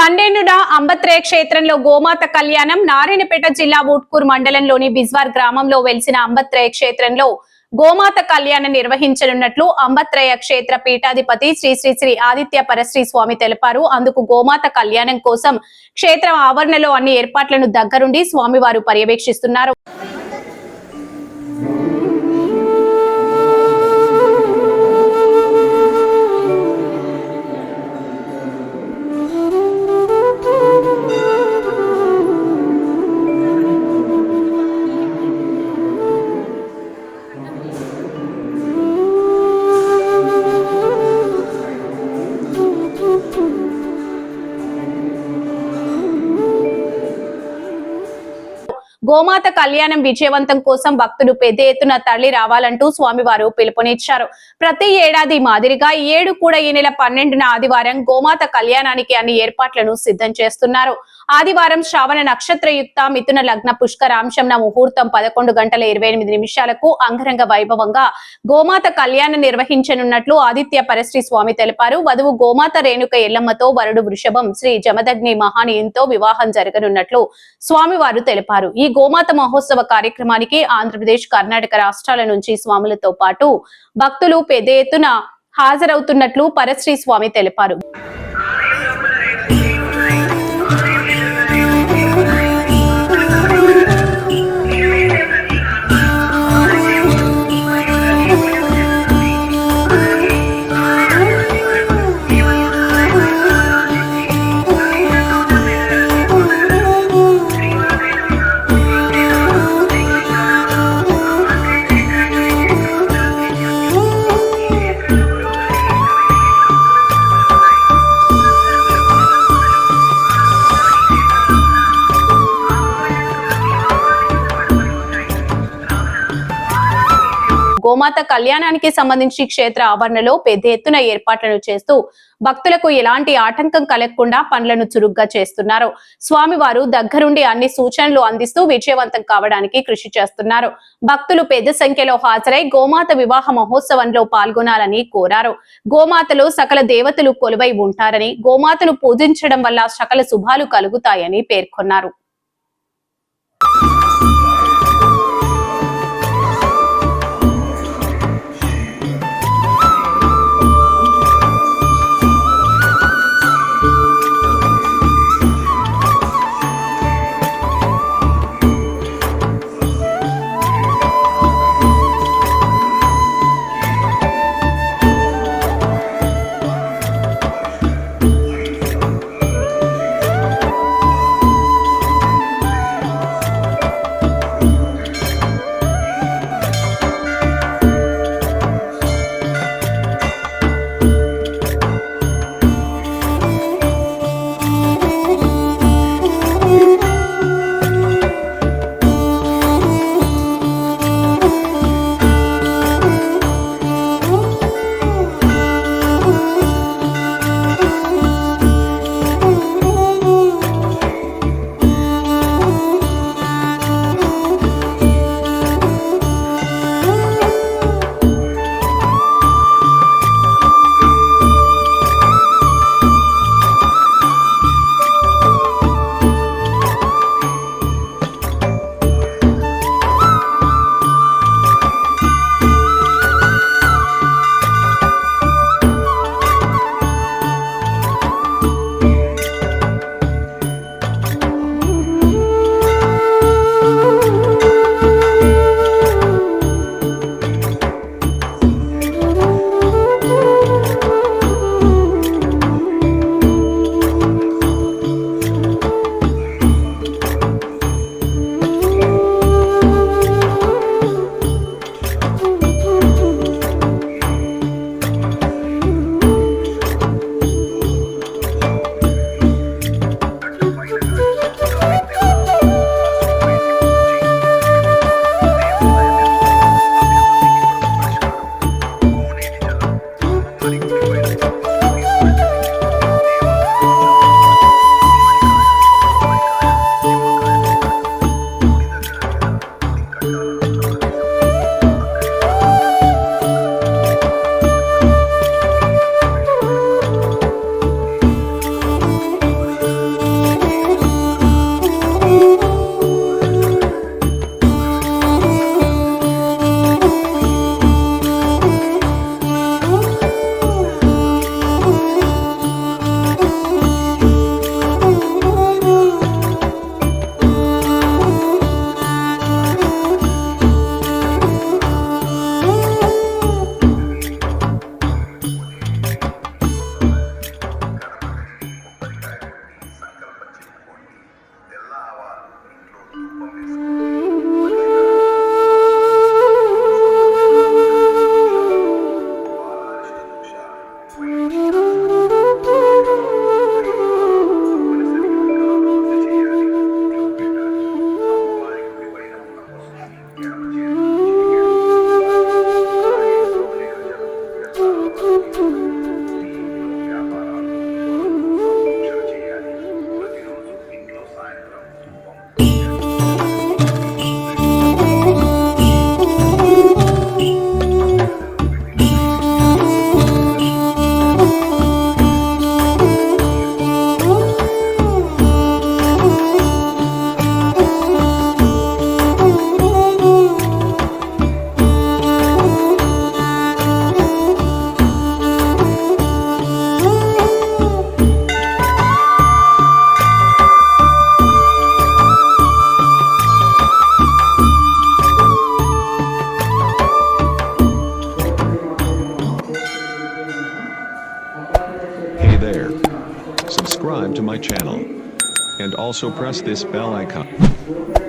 12న అంబత్రేయ క్షేత్రంలో గోమాత కళ్యాణం. నారాయణపేట జిల్లా ఊట్కూరు మండలంలోని బిజ్వార్ గ్రామంలో వెలిసిన అంబత్రేయ క్షేత్రంలో గోమాత కళ్యాణం నిర్వహించనున్నట్లు అంబత్రేయ క్షేత్ర పీఠాధిపతి శ్రీ శ్రీ శ్రీ ఆదిత్య పరశ్రీ స్వామి తెలిపారు. అందుకు గోమాత కళ్యాణం కోసం క్షేత్రం ఆవరణలో అన్ని ఏర్పాట్లను దగ్గరుండి స్వామివారు పర్యవేక్షిస్తున్నారు. గోమాత కళ్యాణం విజయవంతం కోసం భక్తులు పెద్ద ఎత్తున తరలి రావాలంటూ స్వామివారు పిలుపునిచ్చారు. ప్రతి ఏడాది మాదిరిగా ఈ ఏడు కూడా ఈ నెల 12న ఆదివారం గోమాత కళ్యాణానికి అన్ని ఏర్పాట్లను సిద్ధం చేస్తున్నారు. ఆదివారం శ్రావణ నక్షత్రయుక్త మిథున లగ్న పుష్కరాంశంన ముహూర్తం 11:28 అంగరంగ వైభవంగా గోమాత కళ్యాణం నిర్వహించనున్నట్లు ఆదిత్య పరశ్రీ స్వామి తెలిపారు. వధువు గోమాత రేణుక ఎల్లమ్మతో వరుడు వృషభం శ్రీ జమదగ్ని మహానీయంతో వివాహం జరగనున్నట్లు స్వామివారు తెలిపారు. ఈ గోమాత మహోత్సవ కార్యక్రమానికి ఆంధ్రప్రదేశ్, కర్ణాటక రాష్ట్రాల నుంచి స్వాములతో పాటు భక్తులు పెద్ద ఎత్తున హాజరవుతున్నట్లు పరశ్రీ స్వామి తెలిపారు. గోమాత కళ్యాణానికి సంబంధించి క్షేత్ర ఆవరణలో పెద్ద ఎత్తున ఏర్పాట్లను చేస్తూ భక్తులకు ఎలాంటి ఆటంకం కలగకుండా పనులను చురుగ్గా చేస్తున్నారు. స్వామివారు దగ్గరుండి అన్ని సూచనలు అందిస్తూ విజయవంతం కావడానికి కృషి చేస్తున్నారు. భక్తులు పెద్ద సంఖ్యలో హాజరై గోమాత వివాహ మహోత్సవంలో పాల్గొనాలని కోరారు. గోమాతలో సకల దేవతలు కొలువై ఉంటారని, గోమాతను పూజించడం వల్ల సకల శుభాలు కలుగుతాయని పేర్కొన్నారు. to my channel. And also press this bell icon.